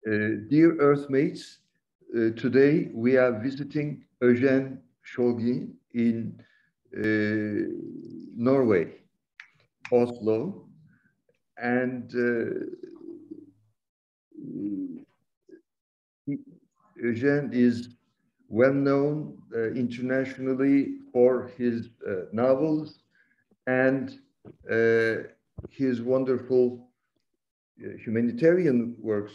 Dear Earthmates, today we are visiting Eugene Schoulgin in Norway, Oslo, and Eugene is well known internationally for his novels and his wonderful humanitarian works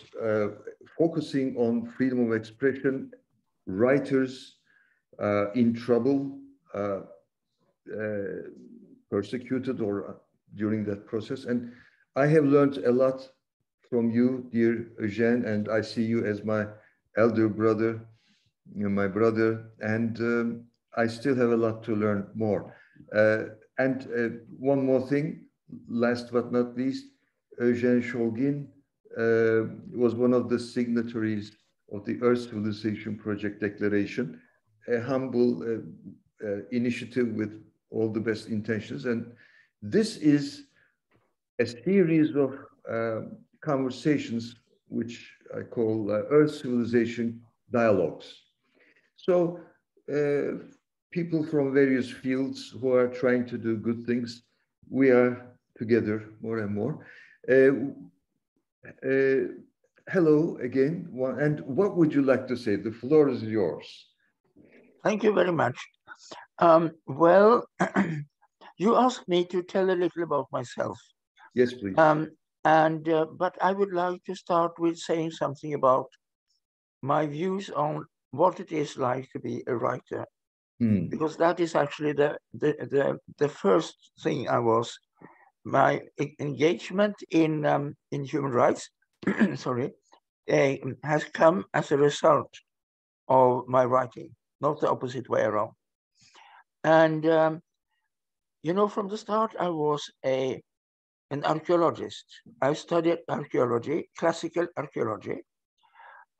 focusing on freedom of expression, writers in trouble, persecuted or during that process. And I have learned a lot from you, dear Eugene, and I see you as my elder brother, my brother, and I still have a lot to learn more. One more thing, last but not least, Eugene Schoulgin was one of the signatories of the Earth Civilization Project Declaration, a humble initiative with all the best intentions. And this is a series of conversations which I call Earth Civilization Dialogues. So people from various fields who are trying to do good things, we are together more and more. Hello again, and what would you like to say? The floor is yours. Thank you very much. Well, you asked me to tell a little about myself. Yes, please. But I would like to start with saying something about my views on what it is like to be a writer, because that is actually the first thing I was. My engagement in human rights, sorry, has come as a result of my writing, not the opposite way around. And you know, from the start, I was an archaeologist. I studied archaeology, classical archaeology,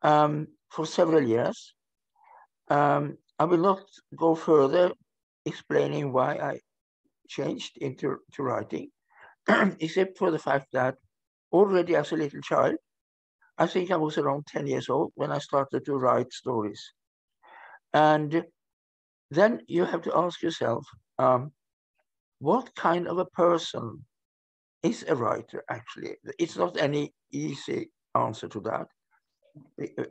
for several years. I will not go further explaining why I changed into writing, except for the fact that already as a little child, I think I was around 10 years old when I started to write stories. And then you have to ask yourself, what kind of a person is a writer actually? It's not any easy answer to that.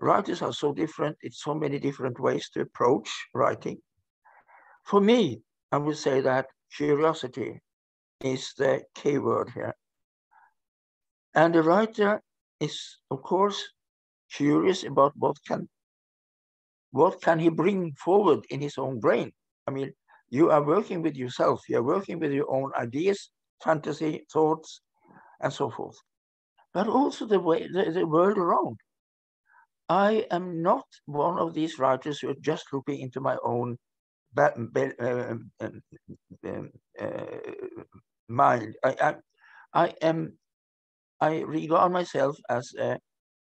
Writers are so different. It's so many different ways to approach writing. For me, I would say that curiosity is the key word here. And the writer is, of course, curious about what can he bring forward in his own brain. I mean, you are working with yourself. You are working with your own ideas, fantasy, thoughts, and so forth. But also the world around. I am not one of these writers who are just looking into my own mind. I regard myself as a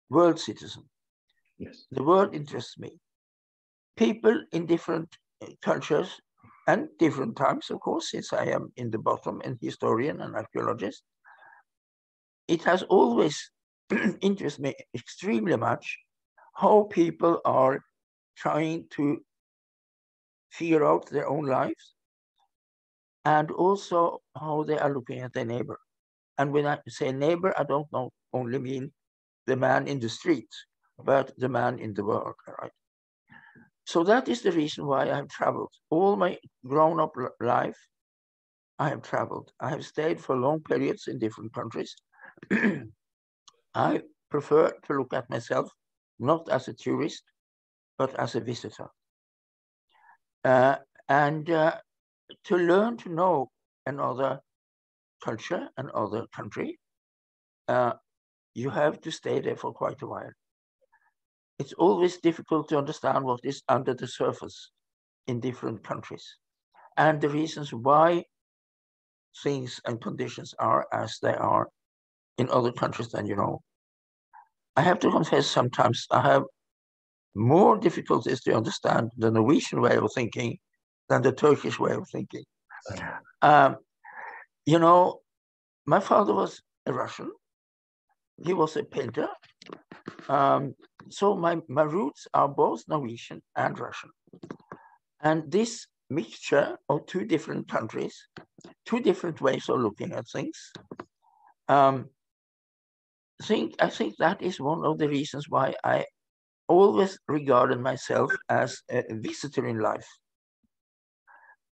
world citizen. Yes. The world interests me. People in different cultures and different times, of course, since I am in the bottom and historian and archaeologist, it has always interested me extremely much how people are trying to figure out their own lives and also how they are looking at their neighbor. And when I say neighbor, I don't only mean the man in the street, but the man in the world, right? So that is the reason why I have traveled. All my grown-up life, I have traveled. I have stayed for long periods in different countries. I prefer to look at myself not as a tourist, but as a visitor. And to learn to know another culture, another country, you have to stay there for quite a while. It's always difficult to understand what is under the surface in different countries and the reasons why things and conditions are as they are in other countries than you know. I have to confess sometimes I have more difficulties to understand the Norwegian way of thinking than the Turkish way of thinking. You know, my father was a Russian. He was a painter. So my roots are both Norwegian and Russian. And this mixture of two different countries, two different ways of looking at things, I think that is one of the reasons why I always regarded myself as a visitor in life.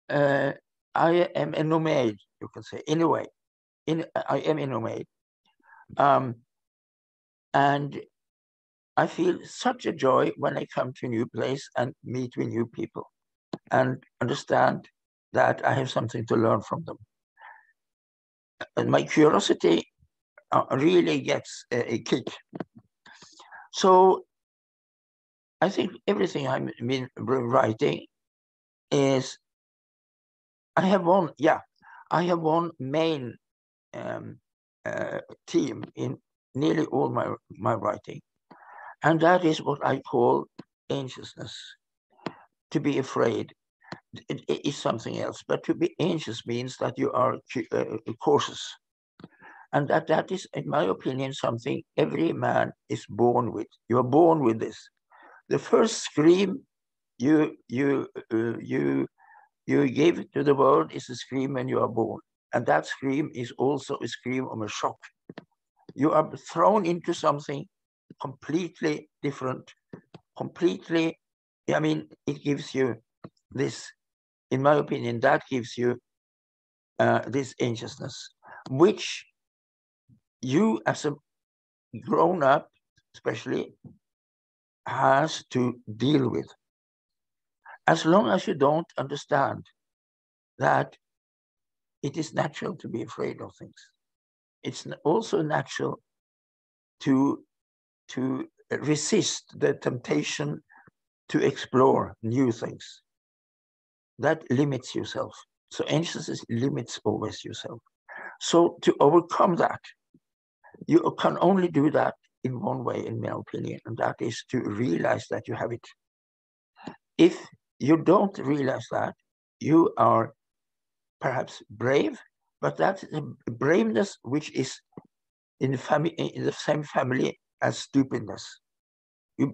I am a nomad, you can say, in a way. I am a nomad. And I feel such a joy when I come to a new place and meet with new people and understand that I have something to learn from them. And my curiosity really gets a kick. So I think everything I've been writing is, I have one main theme in nearly all my writing. And that is what I call anxiousness. To be afraid is something else, but to be anxious means that you are cautious. And that is, in my opinion, something every man is born with. You are born with this. The first scream you give to the world is a scream when you are born. And that scream is also a scream of a shock. You are thrown into something completely different, completely, I mean, it gives you this, in my opinion, that gives you this anxiousness, which you as a grown-up, especially, has to deal with. As long as you don't understand that it is natural to be afraid of things. It's also natural to resist the temptation to explore new things. That limits yourself. So anxiousness limits always yourself. So to overcome that, you can only do that in one way, in my opinion, and that is to realize that you have it. If you don't realize that, you are perhaps brave, but that's a braveness which is in the same family as stupidness.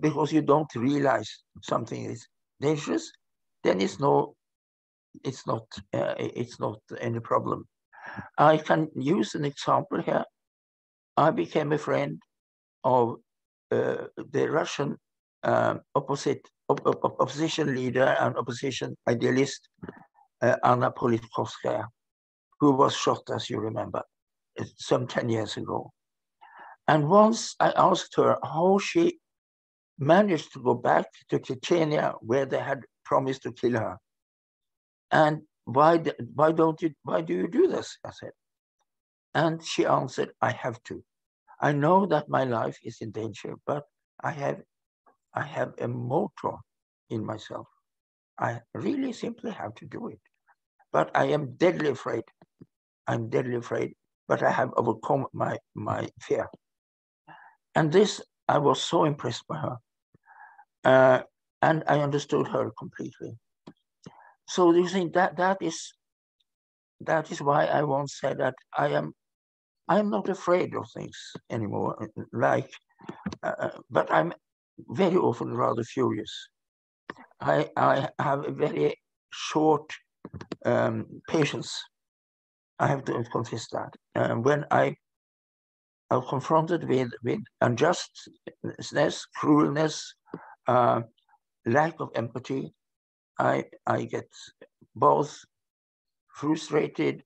Because you don't realize something is dangerous, then it's not any problem. I can use an example here. I became a friend of the Russian opposition leader and opposition idealist, Anna Politkovskaya, who was shot, as you remember, some 10 years ago. And once I asked her how she managed to go back to Chechnya, where they had promised to kill her. And why do you do this? I said. And she answered, I have to. I know that my life is in danger, but I have a motor in myself. I really simply have to do it. But I am deadly afraid. I'm deadly afraid, but I have overcome my fear. And this, I was so impressed by her. And I understood her completely. So you think that is why I once said that I am not afraid of things anymore. But I'm very often rather furious. I have a very short patience. I have to confess that. When I'm confronted with unjustness, cruelness, lack of empathy, I get both frustrated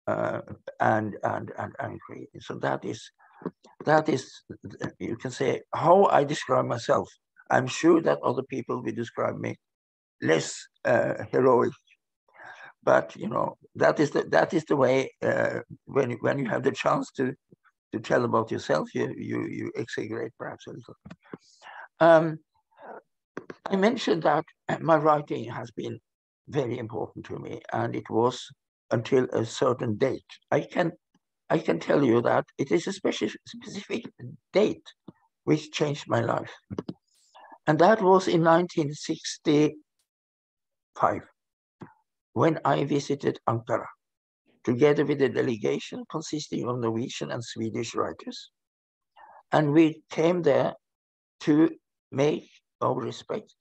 and angry. So that is, you can say, how I describe myself. I'm sure that other people will describe me less heroic, but you know, that is the way. When you have the chance to tell about yourself, you exaggerate perhaps a little. I mentioned that my writing has been very important to me, and it was until a certain date. I can tell you that it is a specific date which changed my life, and that was in 1965 when I visited Ankara together with a delegation consisting of Norwegian and Swedish writers, and we came there to make our respect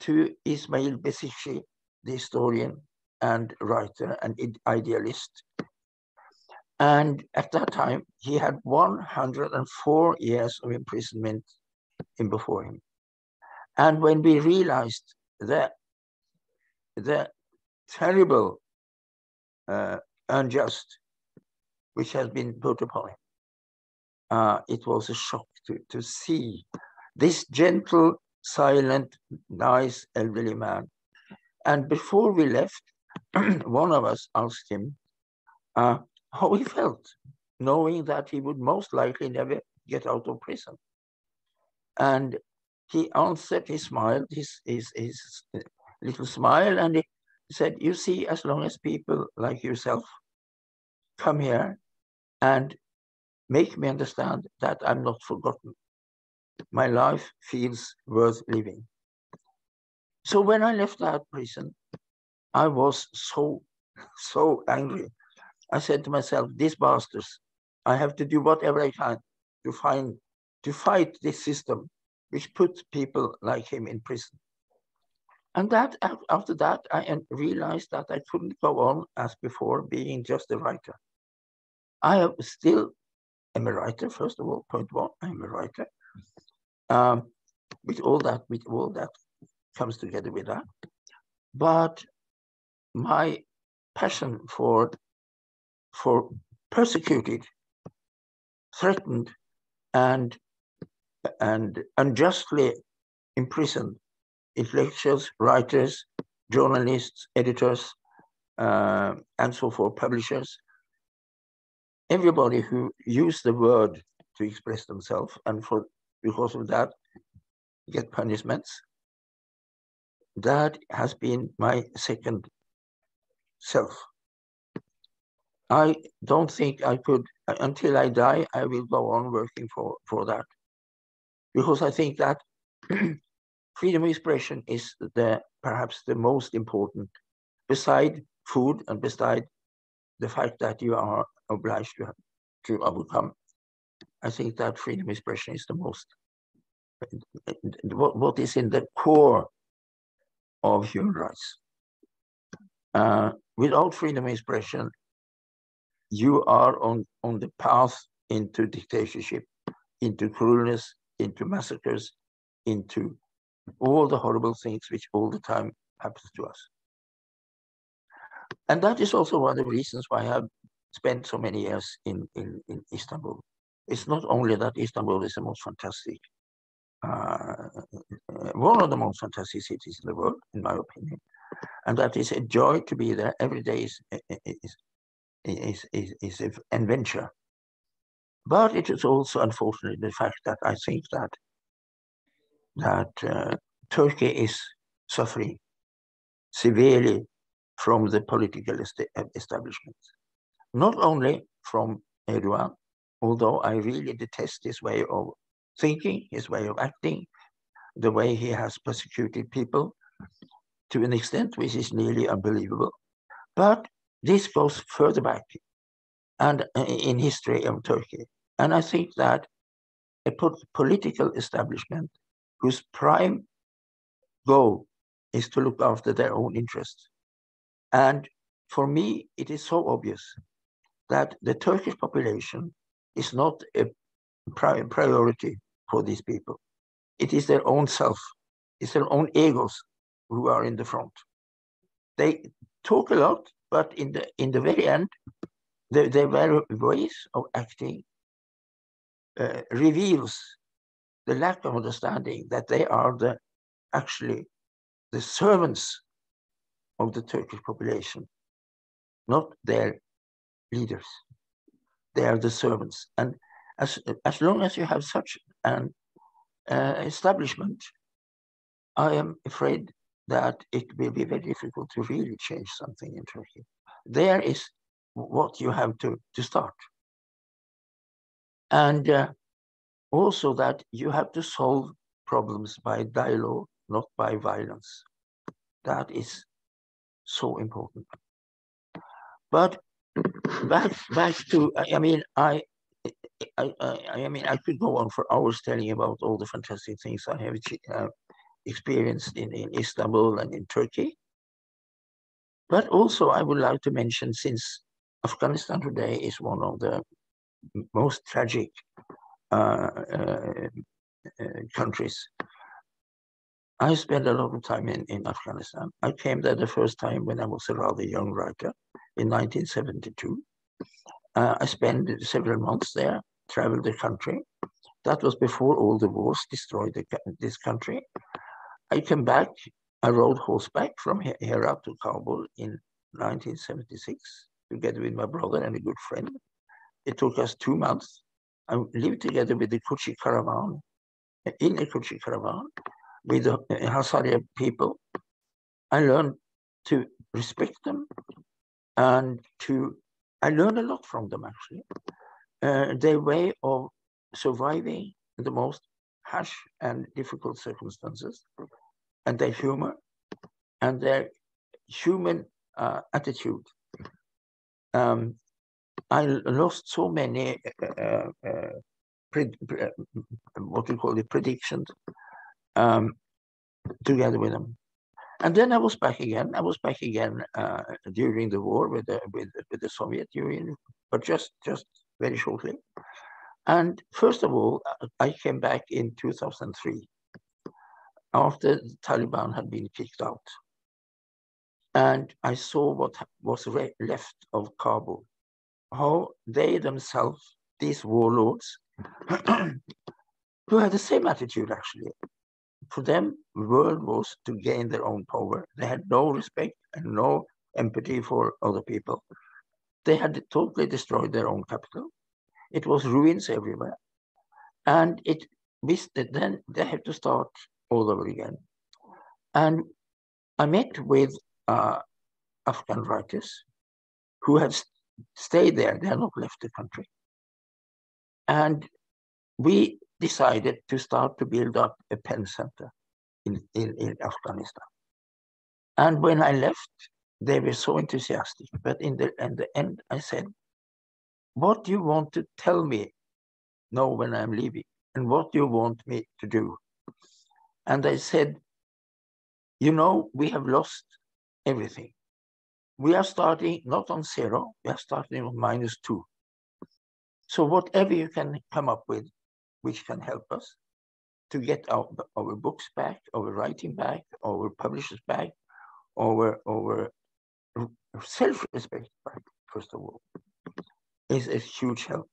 to Ismail Besikci, the historian and writer and idealist. And at that time, he had 104 years of imprisonment before him. And when we realized that the terrible unjust which has been put upon him, it was a shock to see this gentle, silent, nice, elderly man. And before we left, one of us asked him how he felt, knowing that he would most likely never get out of prison. And he answered, he smiled, his little smile, and he said, you see, as long as people like yourself come here and make me understand that I'm not forgotten, my life feels worth living. So when I left that prison, I was so angry. I said to myself, these bastards, I have to do whatever I can to fight this system which puts people like him in prison. And that after that, I realized that I couldn't go on as before being just a writer. I still am a writer, first of all, point one, I'm a writer. With all that comes together with that. But my passion for persecuted, threatened, and unjustly imprisoned intellectuals, writers, journalists, editors, and so forth, publishers, everybody who used the word to express themselves, and because of that get punishments. That has been my second self. I don't think I could, until I die, I will go on working for that. Because I think that freedom of expression is perhaps the most important, beside food and beside the fact that you are obliged to overcome. I think that freedom of expression is the most, what is in the core of human rights. Without freedom of expression, you are on the path into dictatorship, into cruelness, into massacres, into all the horrible things which all the time happens to us. And that is also one of the reasons why I have spent so many years in Istanbul. It's not only that Istanbul is the most fantastic, one of the most fantastic cities in the world, in my opinion, and that is a joy to be there. Every day is an adventure. But it is also, unfortunately, the fact that I think that Turkey is suffering severely from the political establishment. Not only from Erdogan, although I really detest his way of thinking, his way of acting, the way he has persecuted people to an extent which is nearly unbelievable. But this goes further back and in history of Turkey. And I think that a political establishment whose prime goal is to look after their own interests. And for me, it is so obvious that the Turkish population is not a priority for these people. It is their own self, it's their own egos who are in the front. They talk a lot, but in the very end, their very ways of acting reveals the lack of understanding that they are actually the servants of the Turkish population, not their leaders. They are the servants. And as long as you have such an establishment, I am afraid that it will be very difficult to really change something in Turkey. There is what you have to start. And also that you have to solve problems by dialogue, not by violence. That is so important. But back to, I mean, I mean, I could go on for hours telling about all the fantastic things I have experienced in Istanbul and in Turkey. But also, I would like to mention, since Afghanistan today is one of the most tragic countries, I spent a lot of time in Afghanistan. I came there the first time when I was a rather young writer in 1972. I spent several months there, traveled the country. That was before all the wars destroyed this country. I came back. I rode horseback from Herat to Kabul in 1976, together with my brother and a good friend. It took us 2 months. I lived together with the Kuchi caravan, in a Kuchi caravan, with the Hazara people. I learned to respect them, and I learned a lot from them, actually. Their way of surviving in the most harsh and difficult circumstances, and their humor, and their human attitude. I lost so many what we call the predictions together with them. And then I was back again. I was back again during the war with the Soviet Union, but just very shortly. And first of all, I came back in 2003 after the Taliban had been kicked out. And I saw what was left of Kabul, how they themselves, these warlords, who had the same attitude, actually. For them, the world was to gain their own power. They had no respect and no empathy for other people. They had totally destroyed their own capital. It was ruins everywhere. And then they had to start all over again. And I met with Afghan writers who have stayed there. They have not left the country. And we decided to start to build up a pen center in Afghanistan. And when I left, they were so enthusiastic. But in the end, I said, what do you want to tell me now when I'm leaving? And what do you want me to do? And I said, you know, we have lost everything. We are starting not on 0, we are starting on -2. So whatever you can come up with, which can help us to get our books back, our writing back, our publishers back, our self-respect back, first of all, is a huge help.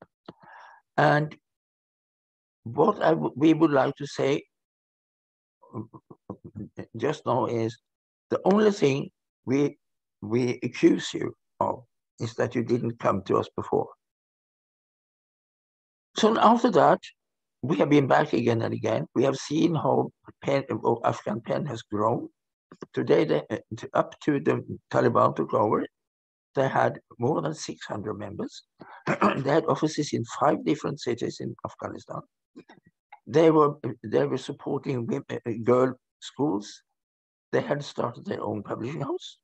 And what we would like to say just now is the only thing we accuse you of is that you didn't come to us before. So after that, we have been back again and again. We have seen how Afghan PEN has grown. Today, up to the Taliban took over, they had more than 600 members. They had offices in 5 different cities in Afghanistan. They were supporting girl schools. They had started their own publishing house.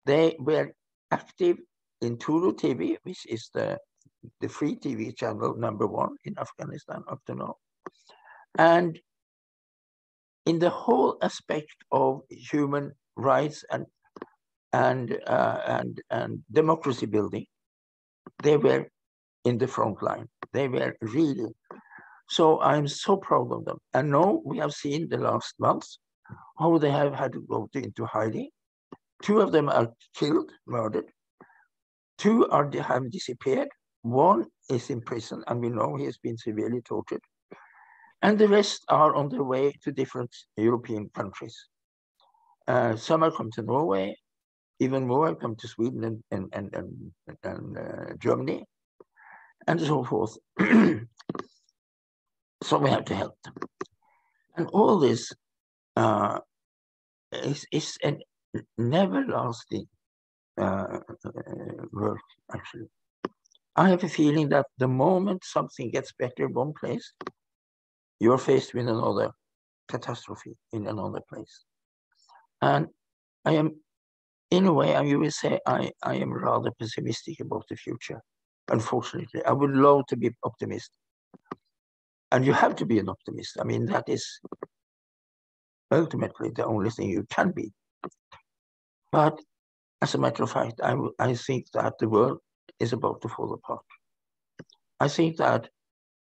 They were active in Tulu TV, which is the free TV channel #1 in Afghanistan up to now. And in the whole aspect of human rights and democracy building, they were in the front line. They were really. So I'm so proud of them. And now we have seen the last months how they have had to go into hiding. 2 of them are killed, murdered. 2 have disappeared. 1 is in prison, and we know he has been severely tortured. And the rest are on their way to different European countries. Some have come to Norway, even more have come to Sweden and Germany, and so forth. So we have to help them. And all this is a never-lasting work, actually. I have a feeling that the moment something gets better in one place, you're faced with another catastrophe in another place. And I am, in a way, you will say, I am rather pessimistic about the future. unfortunately. I would love to be optimist. And you have to be an optimist. I mean, that is ultimately the only thing you can be. But as a matter of fact, I think that the world is about to fall apart. I think that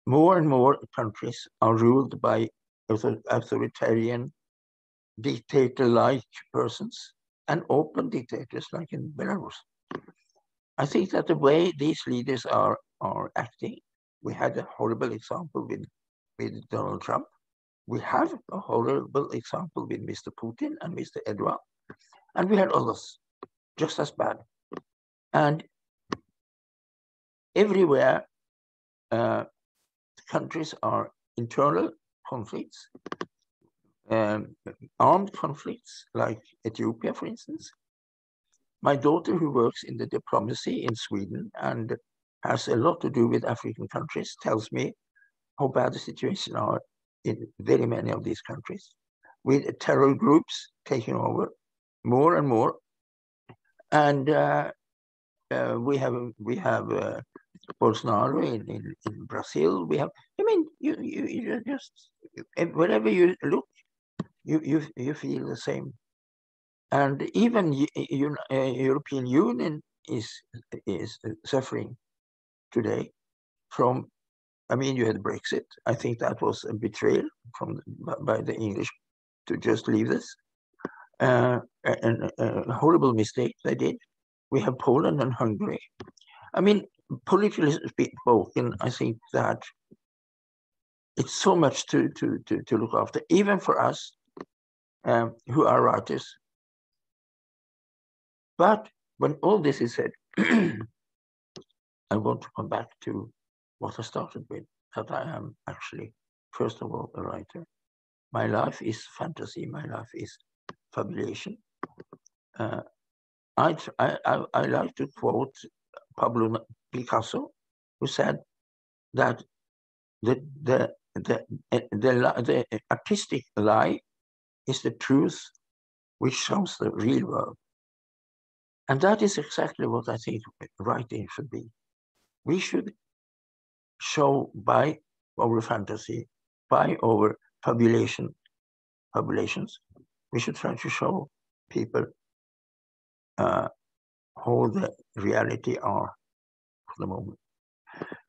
more and more countries are ruled by authoritarian, dictator-like persons and open dictators like in Belarus. I think that the way these leaders are acting, we had a horrible example with Donald Trump. We have a horrible example with Mr. Putin and Mr. Erdogan, and we had others just as bad. And everywhere, countries are internal conflicts, armed conflicts, like Ethiopia, for instance. My daughter, who works in the diplomacy in Sweden and has a lot to do with African countries, tells me how bad the situation are in very many of these countries, with terror groups taking over more and more. And we have Bolsonaro in Brazil. We have, I mean, you just, wherever you look, you feel the same. And even European Union is suffering today from, I mean, you had Brexit. I think that was a betrayal by the English to just leave this. And a horrible mistake they did. We have Poland and Hungary. I mean, politically spoken, I think that it's so much to look after, even for us who are writers. But when all this is said, I want to come back to what I started with, that I am actually, first of all, a writer. My life is fantasy. My life is fabulation. I like to quote Pablo Picasso, who said that the artistic lie is the truth which shows the real world. And that is exactly what I think writing should be. We should show by our fantasy, by our fabulations, we should try to show people how the reality are for the moment.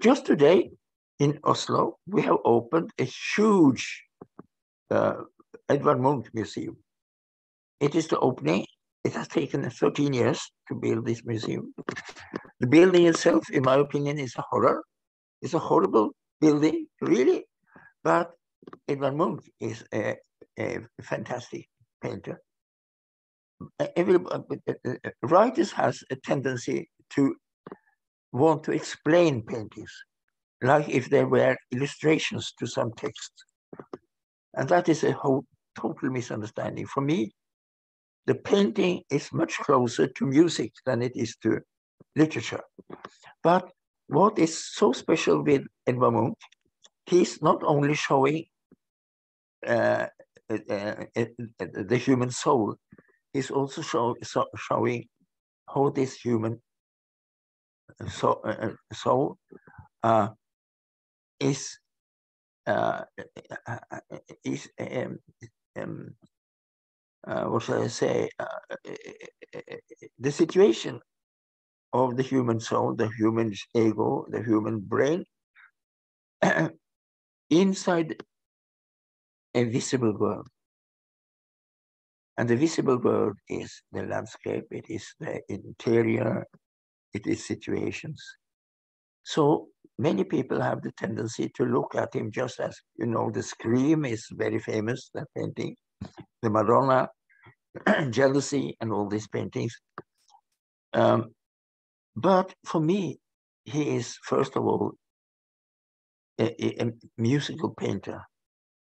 Just today in Oslo, we have opened a huge Edvard Munch museum. It is the opening. It has taken 13 years to build this museum. The building itself, in my opinion, is a horror. It's a horrible building, really. But Edvard Munch is a fantastic painter. Writers has a tendency to want to explain paintings, like if there were illustrations to some text. And that is a whole total misunderstanding. For me, the painting is much closer to music than it is to literature. But what is so special with Edvard Munch, he's not only showing the human soul, he's also showing how this human soul is what shall I say, the situation of the human soul, the human ego, the human brain, inside a visible world. And the visible world is the landscape, it is the interior, it is situations. So many people have the tendency to look at him just as, you know, the Scream is very famous, that painting, the Madonna, Jealousy, and all these paintings. But for me, he is, first of all, a musical painter,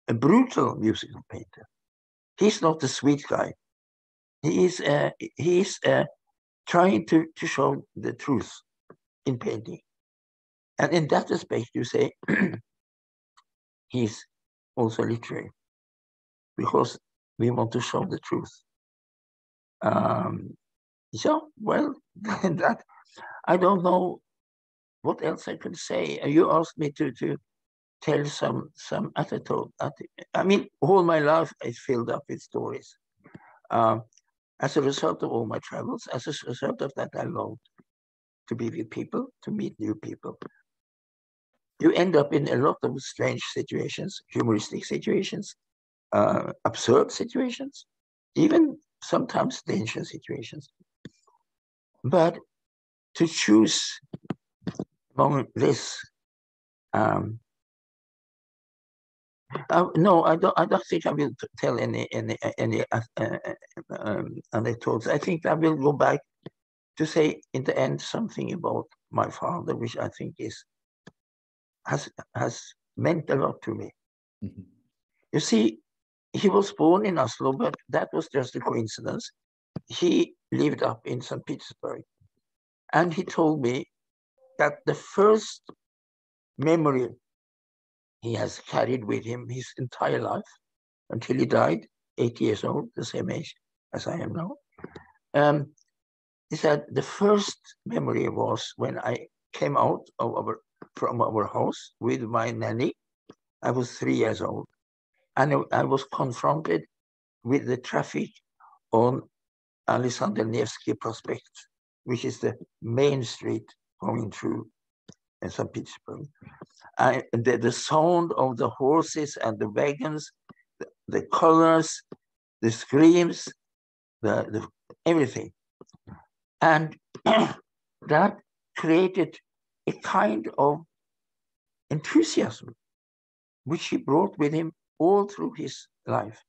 a brutal musical painter. He's not the sweet guy. He is trying to show the truth in painting. And in that aspect, you say, he's also literary, because we want to show the truth. So, well, that I don't know what else I could say? You asked me to tell some anecdote. I mean, all my life is filled up with stories. As a result of all my travels, as a result of that, I love to be with people, to meet new people. You end up in a lot of strange situations, humoristic situations, absurd situations, even sometimes dangerous situations. But to choose among this, no, I don't think I will tell any anecdotes. I think I will go back to say in the end something about my father, which I think has meant a lot to me. Mm-hmm. You see, he was born in Oslo, but that was just a coincidence. He lived up in St. Petersburg, and he told me that the first memory he has carried with him his entire life until he died, 80 years old, the same age as I am now. He said the first memory was when I came out from our house with my nanny. I was 3 years old, and I was confronted with the traffic on Alexander Nevsky Prospect, which is the main street going through St. Petersburg. The sound of the horses and the wagons, the colors, the screams, the everything. And that created a kind of enthusiasm, which he brought with him all through his life.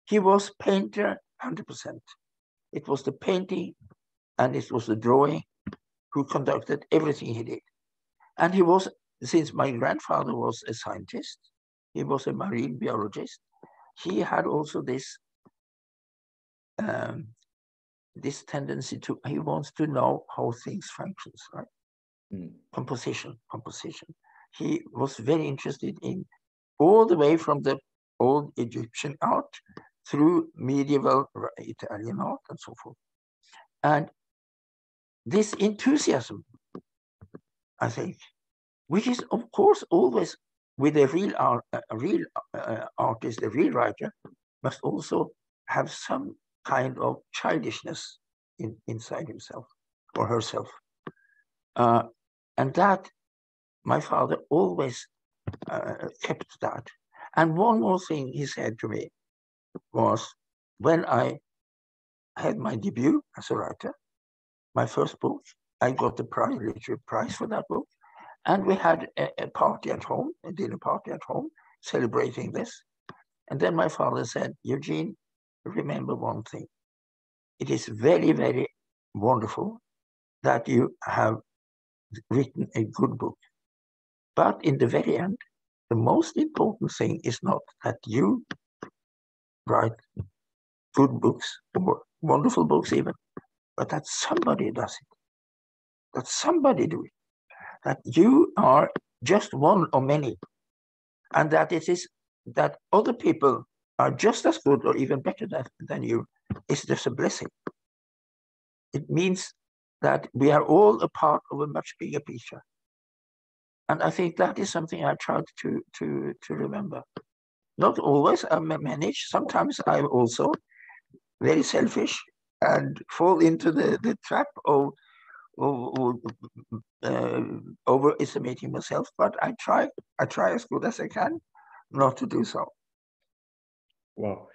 He was painter 100%. It was the painting and it was the drawing who conducted everything he did. And he was, since my grandfather was a scientist, he was a marine biologist, he had also this tendency to, he wants to know how things functions, right? Composition. He was very interested in all the way from the old Egyptian art through medieval Italian art and so forth. And this enthusiasm, I think, which is of course always with a real artist, a real writer, must also have some kind of childishness inside himself or herself. And that, my father always kept that. And one more thing he said to me was, when I had my debut as a writer, my first book, I got the literary prize for that book. And we had a party at home, a dinner party at home, celebrating this. And then my father said, Eugene, remember one thing. It is very, very wonderful that you have written a good book. But in the very end, the most important thing is not that you write good books or wonderful books even, but that somebody does it, that somebody do it, that you are just one of many, and that it is that other people are just as good or even better than you is just a blessing. It means that we are all a part of a much bigger picture. And I think that is something I tried to remember. Not always I manage. Sometimes I'm also very selfish and fall into the trap of overestimating myself. But I try as good as I can not to do so. Wow.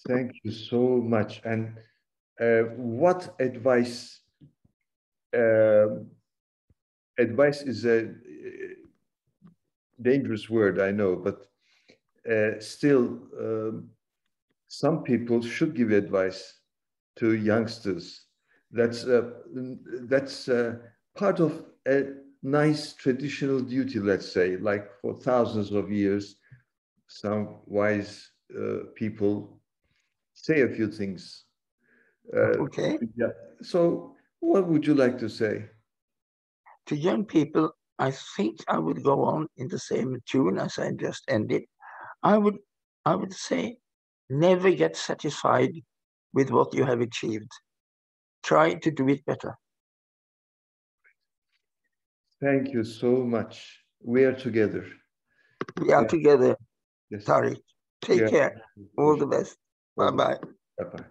Thank you so much. And what advice? Advice is a dangerous word, I know, but still, some people should give advice to youngsters. That's part of a nice traditional duty, let's say, like for thousands of years, some wise people say a few things. Okay. Yeah. So what would you like to say? To young people, I think I would go on in the same tune as I just ended. I would say, never get satisfied with what you have achieved. Try to do it better. Thank you so much. We are together. We are together, Yes. Tariq. Take care. All the best. Bye-bye. Bye-bye.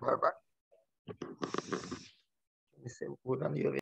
Bye-bye.